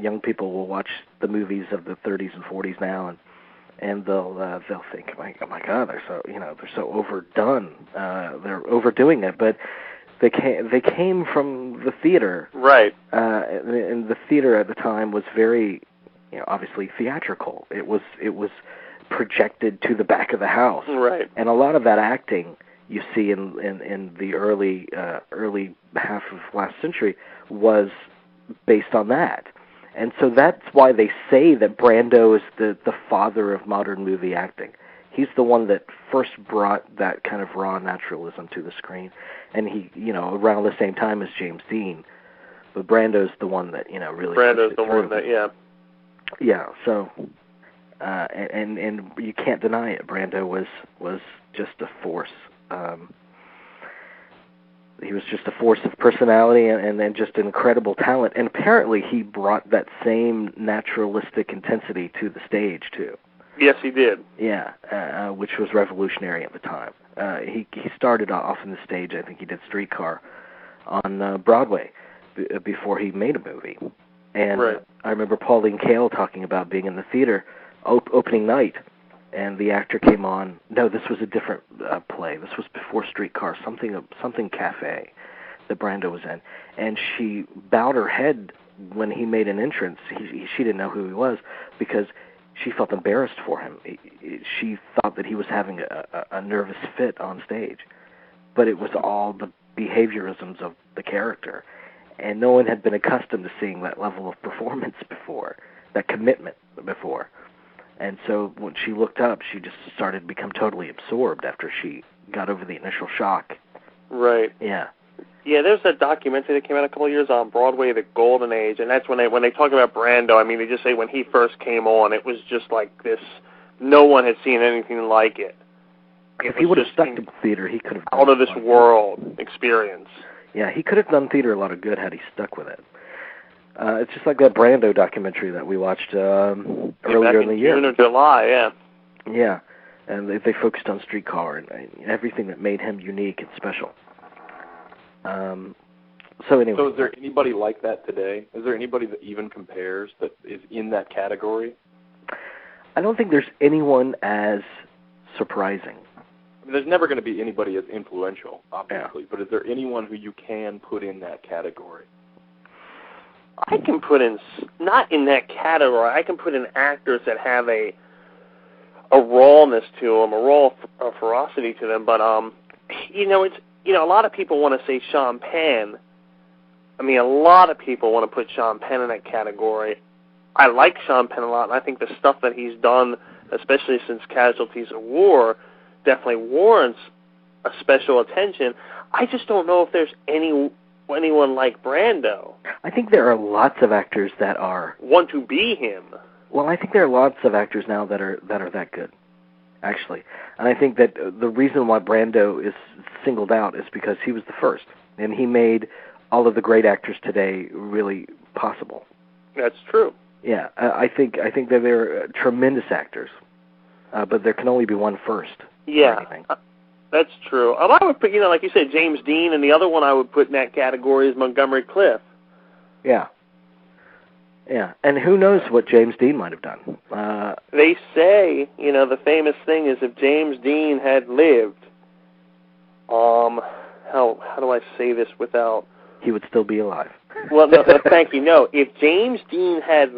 young people will watch the movies of the 30s and 40s now, and they'll think, oh my God, they're so overdone. They're overdoing it, but they came from the theater, right? And the theater at the time was very, obviously theatrical. It was projected to the back of the house, right? And a lot of that acting you see in the early half of last century was based on that. And so that's why they say that Brando is the father of modern movie acting. He's the one that first brought that kind of raw naturalism to the screen, and he, around the same time as James Dean. But Brando's the one that, really. Brando's the one that, yeah. Yeah. So, and you can't deny it. Brando was just a force. He was just a force of personality and then just incredible talent. And apparently he brought that same naturalistic intensity to the stage, too. Yes, he did. Yeah, which was revolutionary at the time. He started off on the stage, I think he did Streetcar, on Broadway before he made a movie. And right. I remember Pauline Kael talking about being in the theater opening night, and the actor came on. No, this was a different play. This was before Streetcar, something cafe that Brando was in. And she bowed her head when he made an entrance. She didn't know who he was because she felt embarrassed for him. She thought that he was having a nervous fit on stage. But it was all the behaviorisms of the character. And no one had been accustomed to seeing that level of performance before, that commitment before. And so when she looked up, she just started to become totally absorbed after she got over the initial shock. Right. Yeah. Yeah, there's that documentary that came out a couple of years on Broadway, The Golden Age, and that's when they talk about Brando. I mean, they just say when he first came on, it was just like this. No one had seen anything like it. If he would have stuck to theater, he could have out of this world experience. Yeah, he could have done theater a lot of good had he stuck with it. It's just like that Brando documentary that we watched earlier in the year. June or July, yeah. Yeah, and they focused on Streetcar and everything that made him unique and special. So anyway. So is there anybody like that today? Is there anybody that even compares that is in that category? I don't think there's anyone as surprising. I mean, there's never going to be anybody as influential, obviously, yeah. But is there anyone who you can put in that category? I can put in, not in that category, I can put in actors that have a rawness to them, a raw ferocity to them, but, a lot of people want to say Sean Penn. I mean, a lot of people want to put Sean Penn in that category. I like Sean Penn a lot, and I think the stuff that he's done, especially since Casualties of War, definitely warrants a special attention. I just don't know if there's anyone like Brando. I think there are lots of actors that want to be him. Well, I think there are lots of actors now that are that good, actually. And I think that the reason why Brando is singled out is because he was the first, and he made all of the great actors today really possible. That's true. Yeah, I think that they're tremendous actors, but there can only be one first. Yeah, that's true. I would put, like you said, James Dean, and the other one I would put in that category is Montgomery Clift. Yeah. Yeah, and who knows what James Dean might have done. They say, the famous thing is if James Dean had lived, how do I say this without... He would still be alive. Well, no, thank you. No, if James Dean had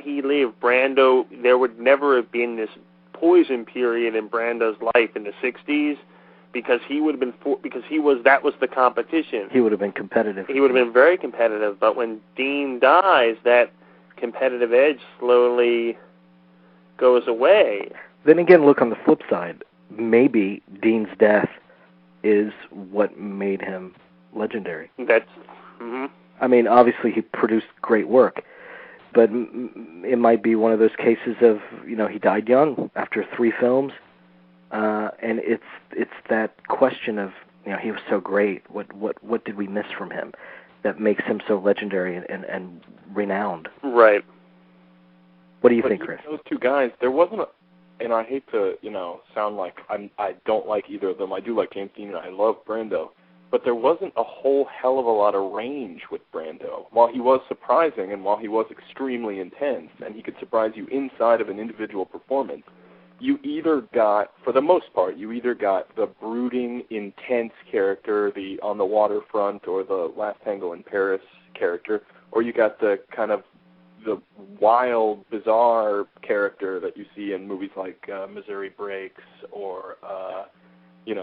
he lived, Brando, there would never have been this poison period in Brando's life in the 60s because he would have been that was the competition. He would have been competitive. He would have been very competitive, but when Dean dies, that competitive edge slowly goes away. Then again, look on the flip side. Maybe Dean's death is what made him legendary. That's... Mm-hmm. I mean, obviously he produced great work, but it might be one of those cases of, he died young after 3 films, and it's that question of, he was so great, what did we miss from him that makes him so legendary and renowned? Right. What do you think, Chris? Those two guys, there wasn't and I hate to, sound like I don't like either of them. I do like James Dean and I love Brando, but there wasn't a whole hell of a lot of range with Brando. While he was surprising and while he was extremely intense, and he could surprise you inside of an individual performance, you either got, for the most part, you either got the brooding, intense character, the on the waterfront or the Last Tango in Paris character, or you got the kind of the wild, bizarre character that you see in movies like Missouri Breaks or,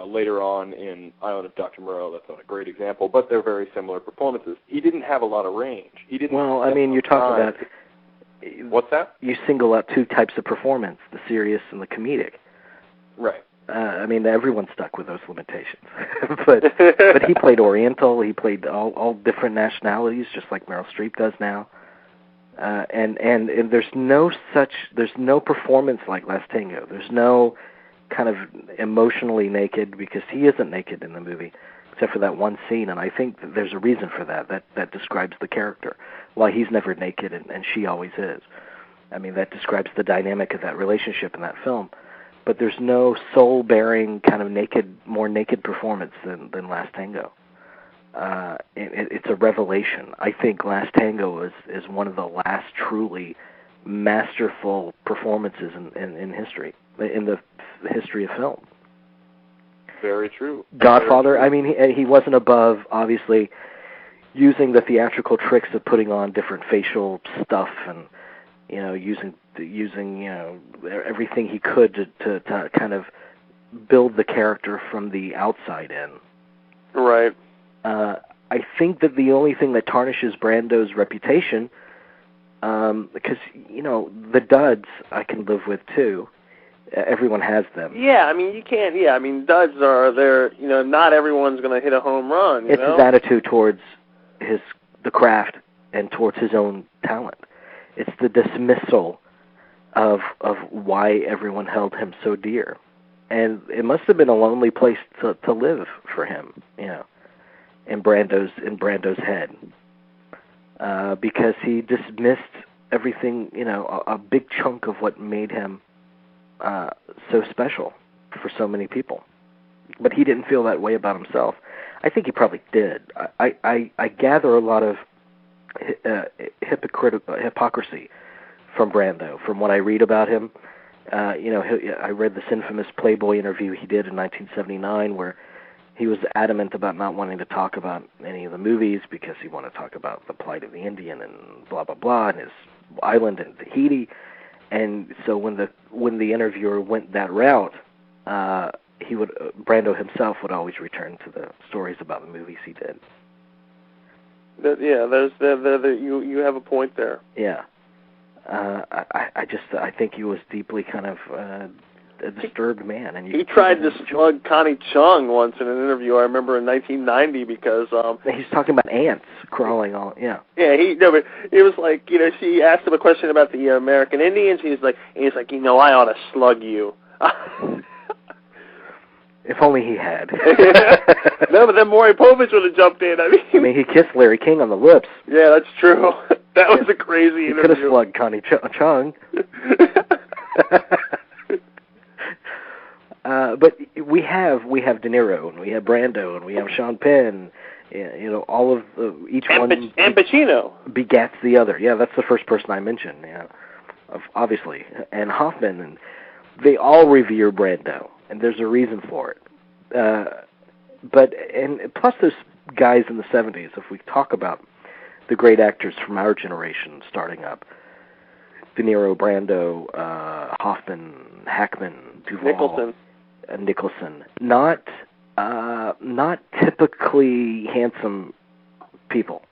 later on in Island of Dr. Moreau. That's not a great example, but they're very similar performances. He didn't have a lot of range. He didn't. Well, I mean, you talk about... What's that? You single out two types of performance, the serious and the comedic. Right. I mean, everyone's stuck with those limitations. but he played Oriental. He played all different nationalities, just like Meryl Streep does now. And there's no performance like Last Tango. There's no kind of emotionally naked, because he isn't naked in the movie, except for that one scene, and I think that there's a reason for that describes the character. Why he's never naked and she always is. I mean, that describes the dynamic of that relationship in that film. But there's no soul-bearing kind of more naked performance than Last Tango. It's a revelation. I think Last Tango is one of the last truly masterful performances in history, in the history of film. Very true. Godfather, I mean, he wasn't above, obviously, using the theatrical tricks of putting on different facial stuff and, using everything he could to kind of build the character from the outside in. Right. I think that the only thing that tarnishes Brando's reputation, because, the duds I can live with too. Everyone has them. Yeah, I mean, you can't, duds are there, not everyone's going to hit a home run, It's his attitude towards the craft and towards his own talent. It's the dismissal of why everyone held him so dear. And it must have been a lonely place to live for him, in Brando's head. Because he dismissed everything, a big chunk of what made him so special for so many people. But he didn't feel that way about himself. I think he probably did. I gather a lot of hypocrisy from Brando, from what I read about him. I read this infamous Playboy interview he did in 1979 where he was adamant about not wanting to talk about any of the movies because he wanted to talk about the plight of the Indian and blah, blah, blah, and his island in Tahiti. And so when the interviewer went that route, Brando himself would always return to the stories about the movies he did. You have a point there. Yeah. I think he was deeply kind of a disturbed man. And he tried to slug Connie Chung once in an interview, I remember, in 1990 because... he's talking about ants crawling all... Yeah. Yeah, but it was like, she asked him a question about the American Indians, he's like, I ought to slug you. If only he had. No, but then Maury Povich would have jumped in. I mean, he kissed Larry King on the lips. Yeah, that's true. That was a crazy interview. He could have slugged Connie Chung. But we have De Niro, and we have Brando, and we have Sean Penn. All of each one. And Pacino begats the other. Yeah, that's the first person I mentioned. Yeah, obviously, and Hoffman, and they all revere Brando. And there's a reason for it. But plus those guys in the 70s, if we talk about the great actors from our generation starting up, De Niro, Brando, Hoffman, Hackman, Duvall, Nicholson, not typically handsome people.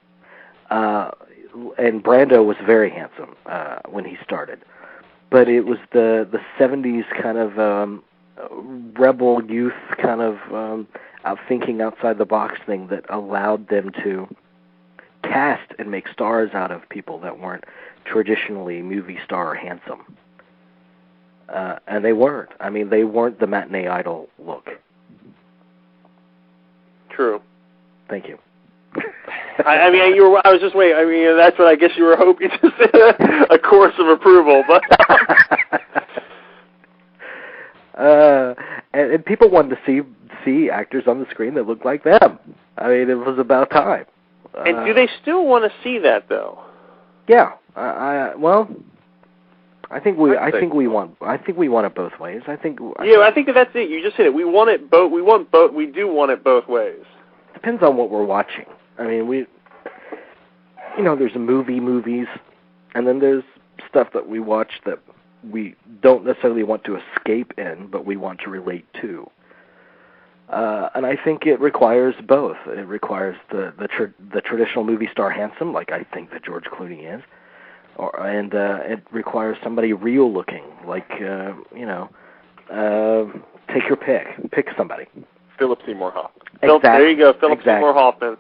And Brando was very handsome when he started. But it was the 70s kind of... rebel youth kind of thinking outside the box thing that allowed them to cast and make stars out of people that weren't traditionally movie star handsome. And they weren't. I mean, they weren't the matinee idol look. True. Thank you. I was just waiting. I mean, that's what I guess you were hoping to say, a course of approval, but... and people wanted to see actors on the screen that look like them. I mean, it was about time. And do they still want to see that, though? I Yeah. I think we want it both ways. I think that's it. You just said it. We want it both. We do want it both ways. Depends on what we're watching. I mean, there's movies, and then there's stuff that we watch that we don't necessarily want to escape in, but we want to relate to. And I think it requires both. It requires the traditional movie star handsome, like I think that George Clooney is, and it requires somebody real looking, like take your pick somebody. Philip Seymour Hoffman. Exactly. There you go, Philip Seymour Hoffman.